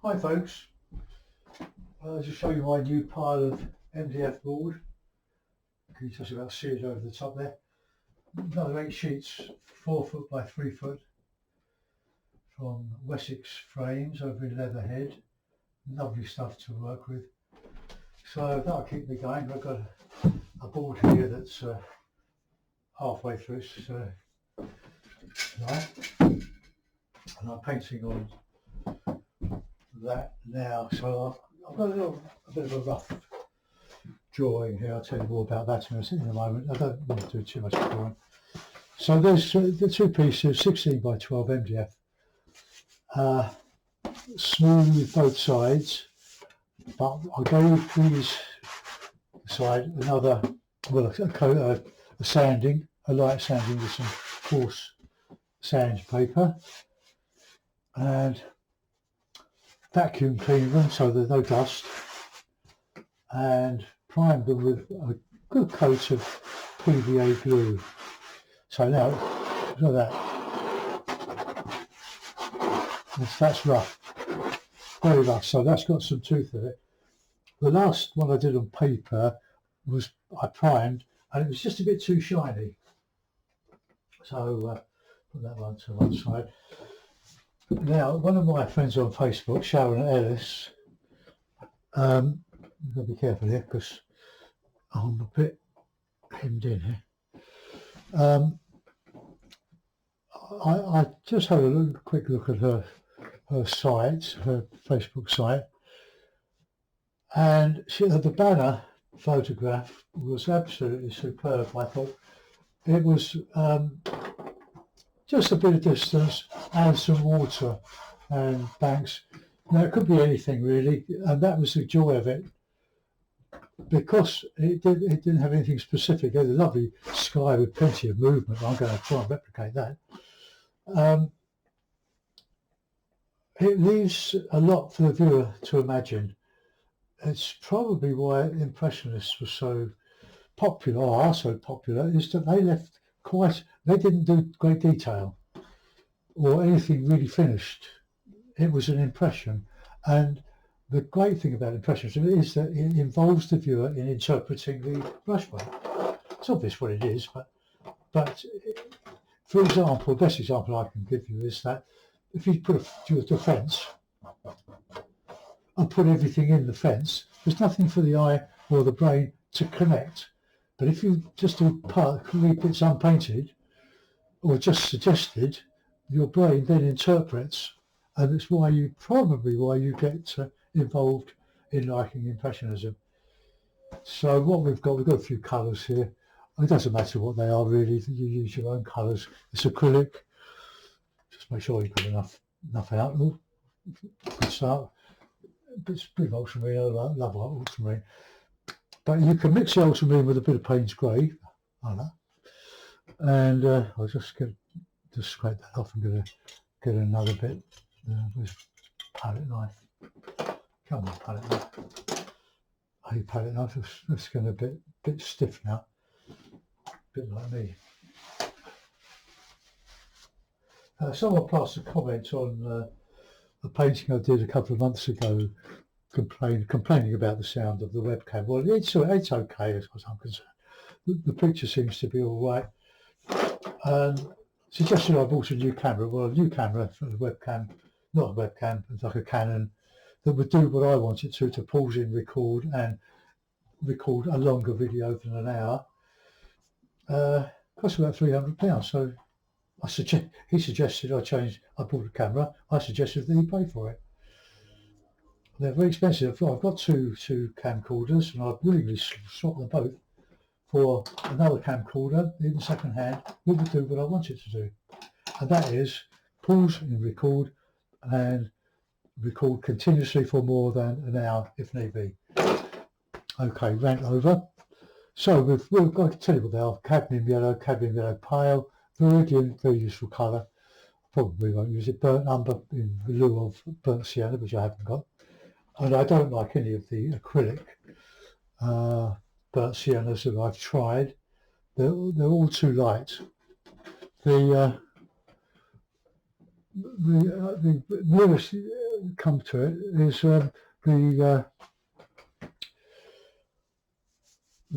Hi folks, I'll just show you my new pile of MDF board. Can you just about see it over the top there? Another 8 sheets, 4 foot by 3 foot from Wessex Frames over in Leatherhead. Lovely stuff to work with. So that'll keep me going. I've got a board here that's halfway through its life, and I'm painting on that now. So I've got a bit of a rough drawing here. I'll tell you more about that in a moment. I don't want to do too much drawing. So there's the two pieces, 16 by 12 MDF, smooth both sides, but I gave these side another, well, a sanding, a light sanding with some coarse sandpaper, and vacuum cleaned them so there's no dust, and primed them with a good coat of PVA glue. So now, look at that. That's rough, very rough. So that's got some tooth in it. The last one I did on paper was I primed, and it was just a bit too shiny. So put that one to one side. Now, one of my friends on Facebook, Sharon Ellis, I've got to be careful here because I'm a bit hemmed in here. I just had a quick look at her site, her Facebook site, and the banner photograph was absolutely superb. I thought it was just a bit of distance and some water and banks. Now it could be anything really, and that was the joy of it, because it didn't have anything specific. It had a lovely sky with plenty of movement. I'm going to try and replicate that. It leaves a lot for the viewer to imagine. It's probably why Impressionists were so popular, or are so popular, is that they didn't do great detail or anything really finished. It was an impression, and the great thing about Impressionism is that it involves the viewer in interpreting the brushwork. It's obvious what it is, but for example, the best example I can give you is that if you put a fence and put everything in the fence, there's nothing for the eye or the brain to connect. But if you just do leave bits unpainted or just suggested, your brain then interprets, and it's why you get involved in liking Impressionism. So what we've got a few colours here. It doesn't matter what they are really. You use your own colours. It's acrylic. Just make sure you've got enough out. Good start. It's a bit of ultramarine. I love ultramarine. But you can mix the ultramarine with a bit of Payne's grey, like that. And I'll just scrape that off and get another bit with palette knife. Come on, palette knife. Hey, palette knife. It's getting a bit stiff now. A bit like me. Someone passed a comment on a painting I did a couple of months ago, complaining about the sound of the webcam. Well, it's okay as far as I'm concerned. The picture seems to be all right. Suggested I bought a new camera. Well, a new camera for the webcam, not a webcam, it's like a Canon, that would do what I want it to pause in, record, and record a longer video than an hour. Cost about £300. So he suggested I bought a camera. I suggested that he pay for it. They're very expensive. I've got two camcorders, and I'd willingly swap them both for another camcorder, even second hand, that would do what I want it to do. And that is pause and record continuously for more than an hour if need be. Okay, rant over. So we've got to tell you what they are. Cadmium yellow pale, viridian, very useful colour. Probably won't use it. Burnt umber in lieu of burnt sienna, which I haven't got. And I don't like any of the acrylic burnt siennas that I've tried. They're all too light. The the nearest come to it is the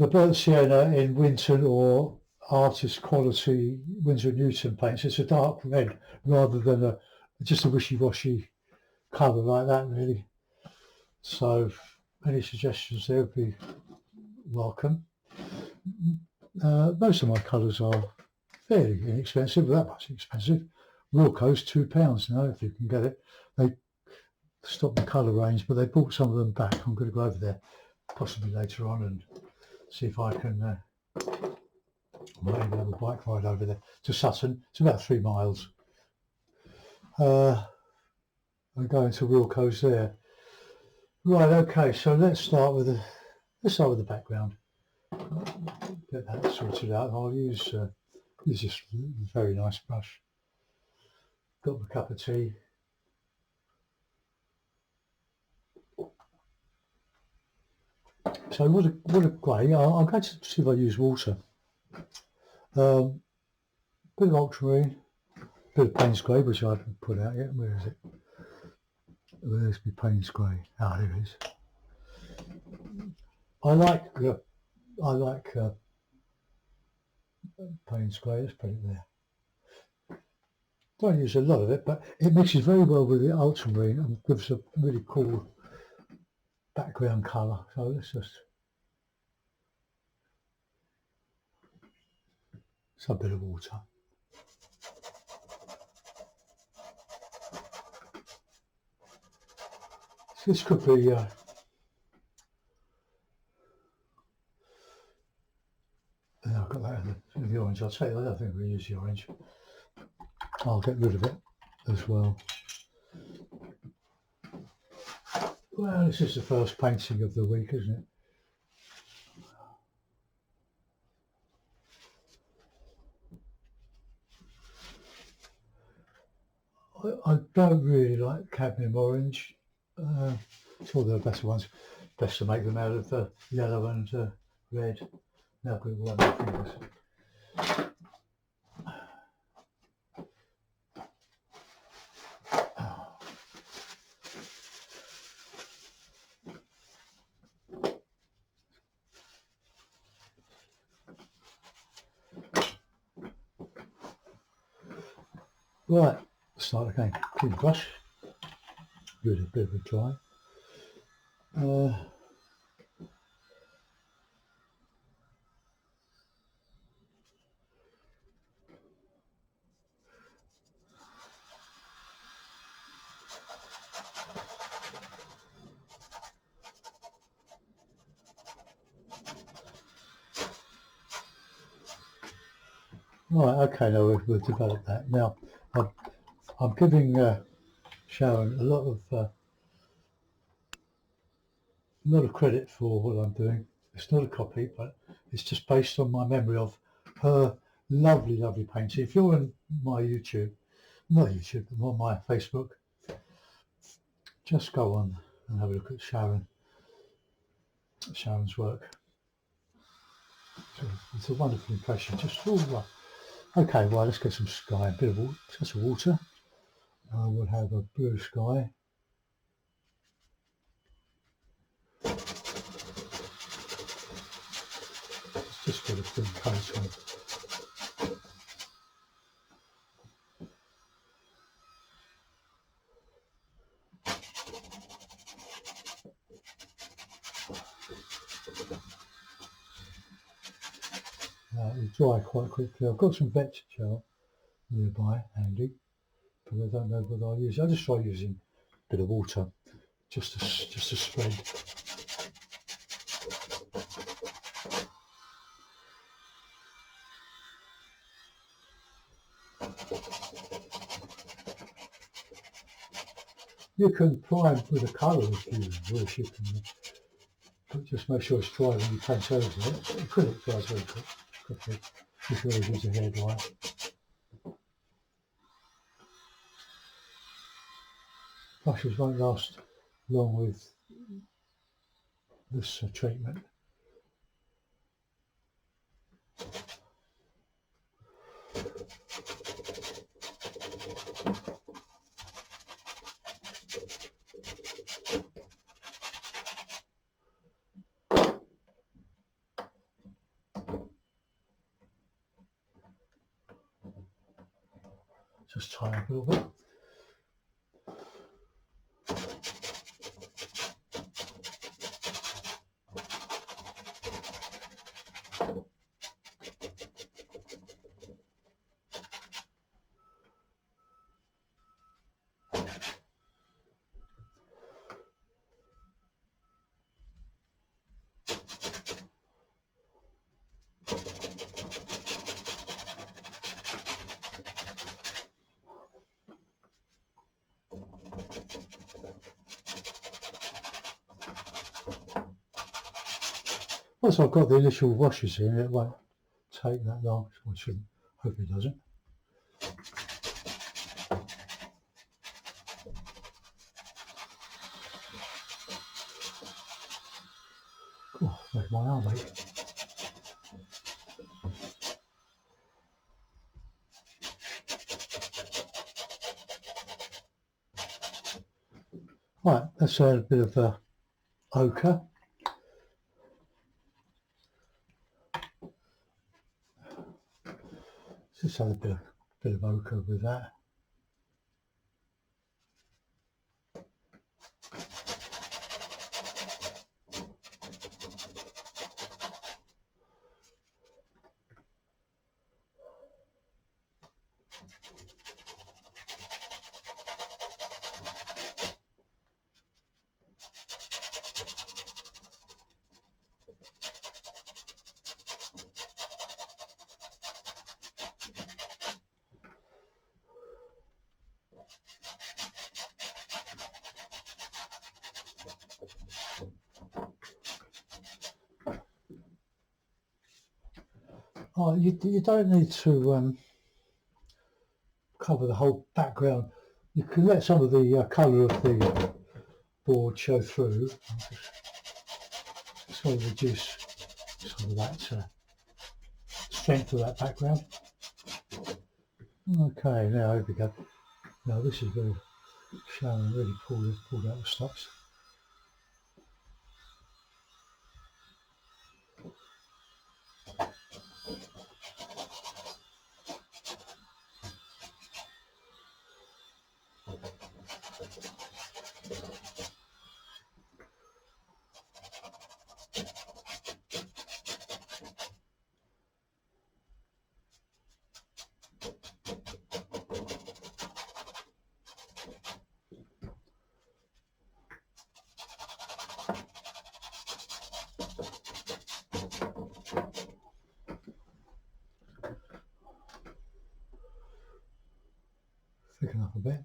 burnt sienna in Winton or artist quality Winsor & Newton paints. It's a dark red rather than just a wishy-washy colour like that, really. So any suggestions there would be welcome. Most of my colours are fairly inexpensive, but that much expensive. Wilko's £2 now, if you can get it. They stopped the colour range, but they brought some of them back. I'm going to go over there possibly later on and see if I can maybe have a bike ride over there to Sutton. It's about 3 miles. I'm going to Wilko's there. Right, okay, so let's start with the background. Get that sorted out. I'll use this very nice brush. Got my cup of tea. So what a grey. I'm going to see if I use water. Bit of ultramarine, bit of Payne's grey, which I haven't put out yet. Where is it? Where's my Payne's grey? Ah, there it is. I like Payne's grey. Let's put it there. Don't use a lot of it, but it mixes very well with the ultramarine and gives a really cool background colour. So let's just a bit of water. So this could be I've got that in the orange. I'll tell you, I don't think we'll use the orange. I'll get rid of it as well. Well, this is the first painting of the week, isn't it? I don't really like cadmium orange. Sure, there are better ones. Best to make them out of yellow and red. Now put it all on my fingers. Right, start again. Clean brush. Give it a bit of a dry. Right, okay, now we've developed that. Now, I'm giving Sharon a lot of credit for what I'm doing. It's not a copy, but it's just based on my memory of her lovely, lovely painting. If you're on my YouTube, not YouTube, but on my Facebook, just go on and have a look at Sharon's work. So it's a wonderful impression. Just all right. Okay, well, let's get some sky, a bit of water, just water. I will have a blue sky. It's just got a thin coat on. It'll dry quite quickly. I've got some vector gel nearby, handy, but I don't know whether I'll use it. I'll just try using a bit of water, just to spread. You can prime with a colour if you wish. You can, but just make sure it's dry when you paint over it. Acrylic dries very quickly. You should always use a hairdryer. Brushes won't last long with this treatment. just tie up a little bit. Once I've got the initial washes in, it won't take that long. I shouldn't. Hope it doesn't. Oh, make my arm ache. Right, let's add a bit of ochre. Just add a bit of ochre with that. Oh, you don't need to cover the whole background. You can let some of the colour of the board show through. Just want to reduce some of that strength of that background. Okay, now here we go. Now this is where Sharon really pulled out the stops. Thicken up a bit.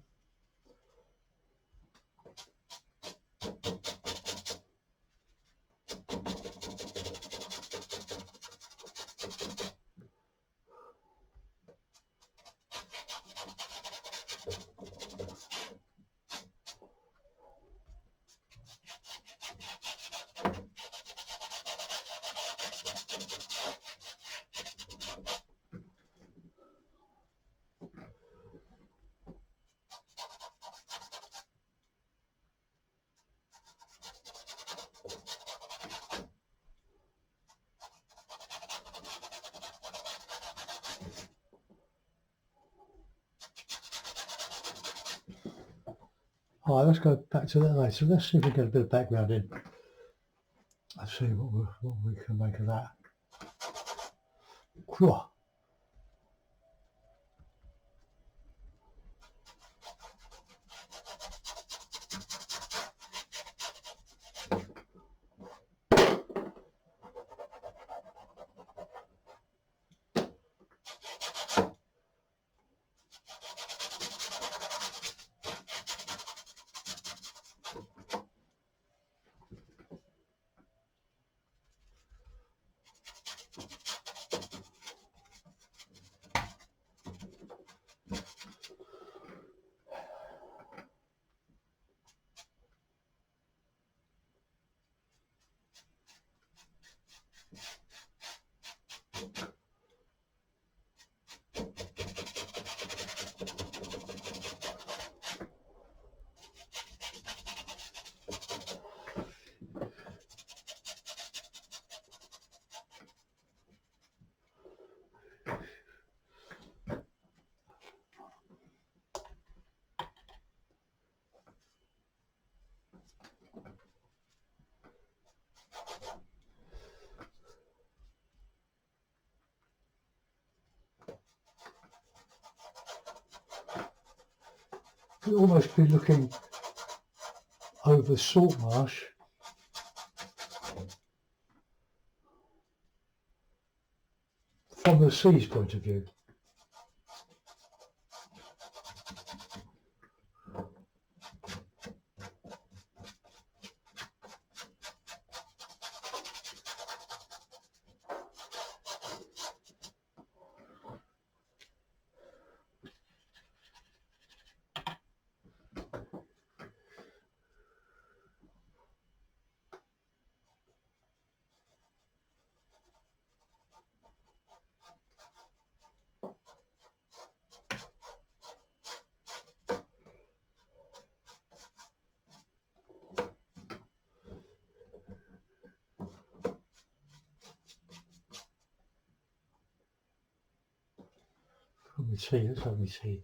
All right, let's go back to that later. Let's see if we get a bit of background in. Let's see what we can make of that. Whew. You'd almost be looking over Saltmarsh from the sea's point of view. Let me see, let me see.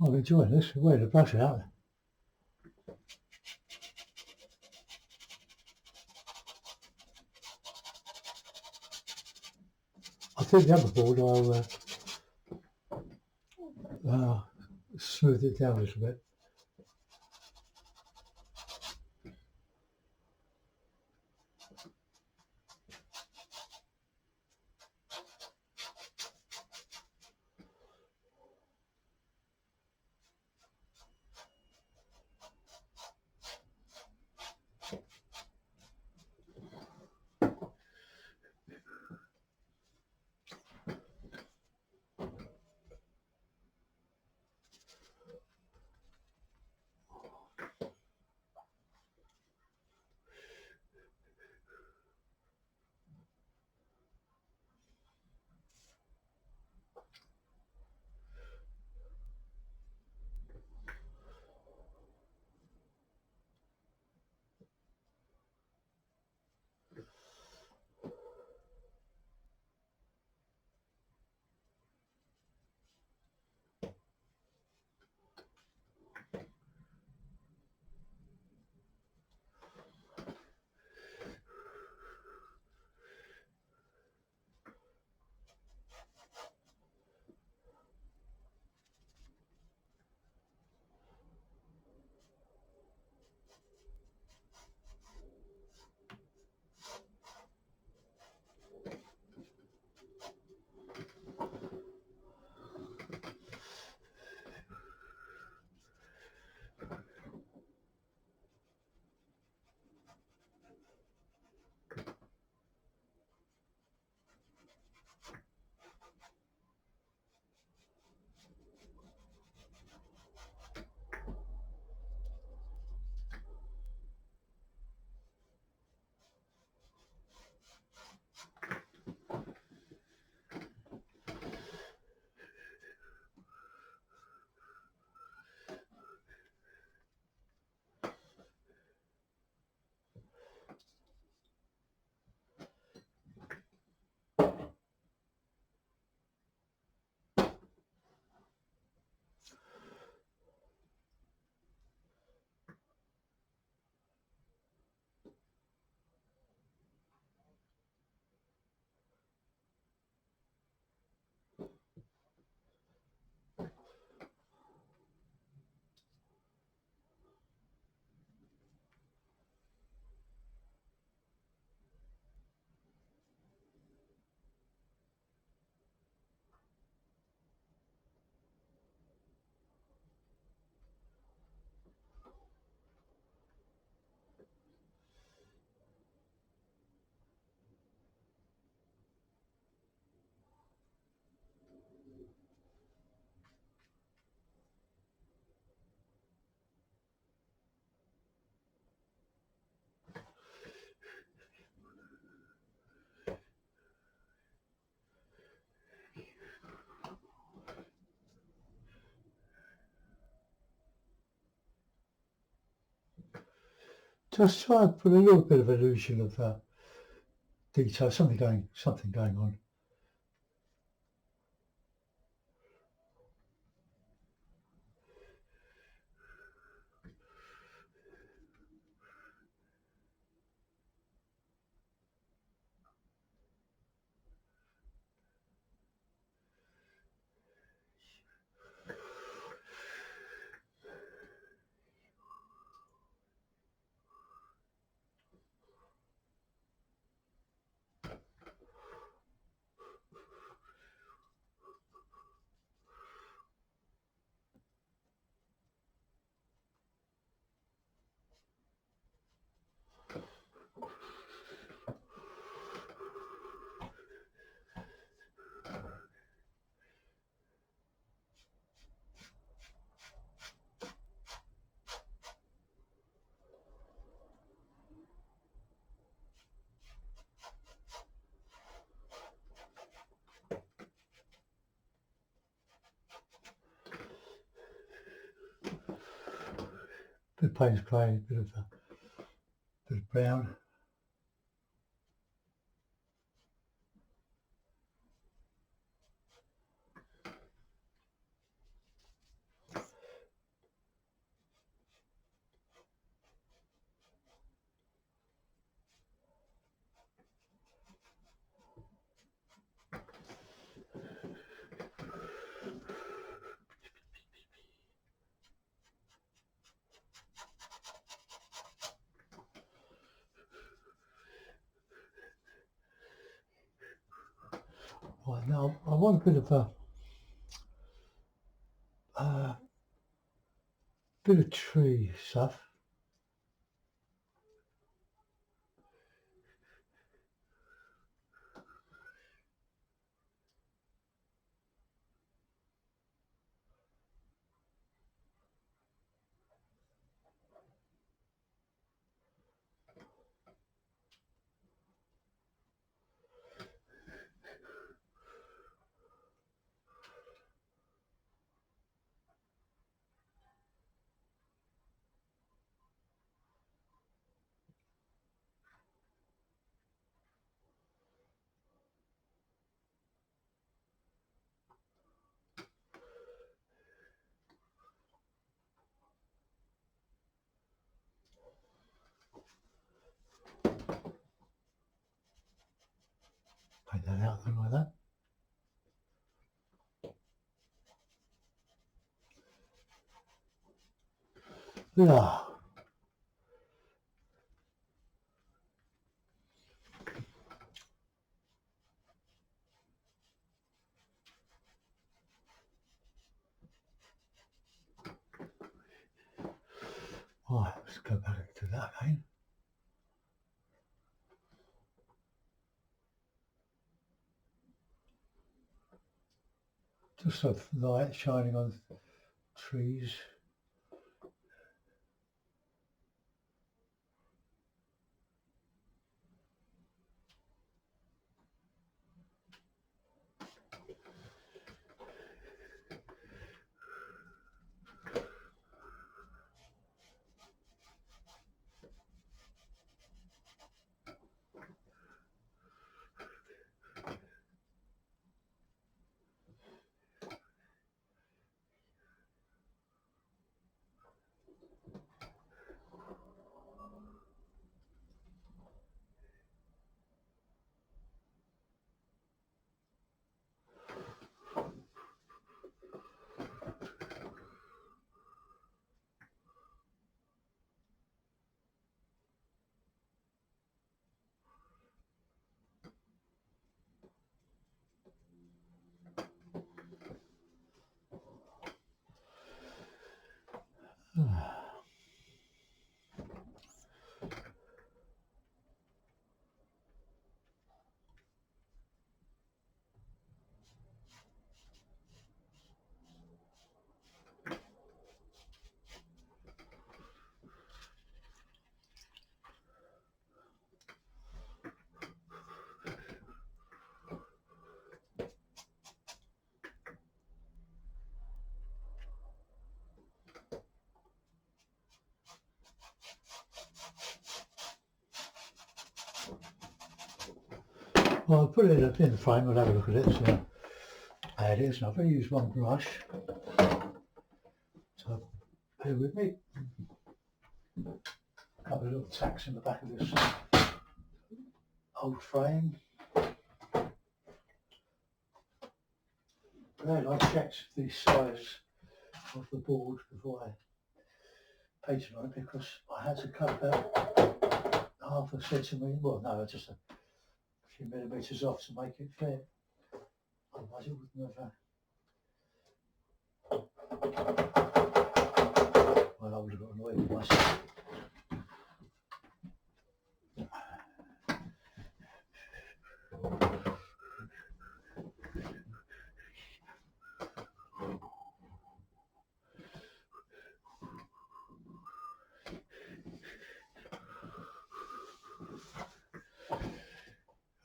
I'm enjoying this. Where to brush out? I think the other board I'll smooth it down a little bit. Just try and put a little bit of illusion of detail, something going on. Bit of Payne's clay, bit of brown. Right, now I want a bit of tree stuff. Paint that out then like that. Yeah. Right, let's go back to that again. Just some light shining on trees. Well, I'll put it in the frame, we'll have a look at it. So there it is. I've only used one brush. So bear with me. A couple of little tacks in the back of this old frame. Then I checked the size of the board before I painted on it, because I had to cut about half a centimetre, well no, just a few millimetres off to make it fit. Otherwise it wouldn't have, well I would have got annoyed with myself.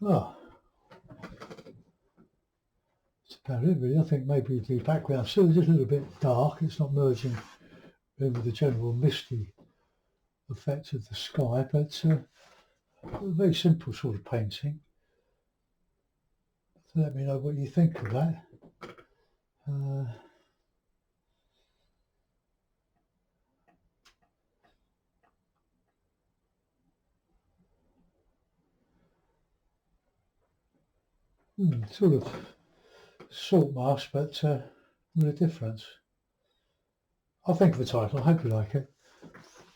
Oh, that's about it really. I think maybe the background's still just a little bit dark. It's not merging in with the general misty effect of the sky, but a very simple sort of painting. So let me know what you think of that. Sort of saltmarsh, but with a difference. I'll think of the title. I hope you like it.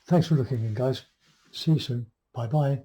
Thanks for looking in, guys. See you soon. Bye bye.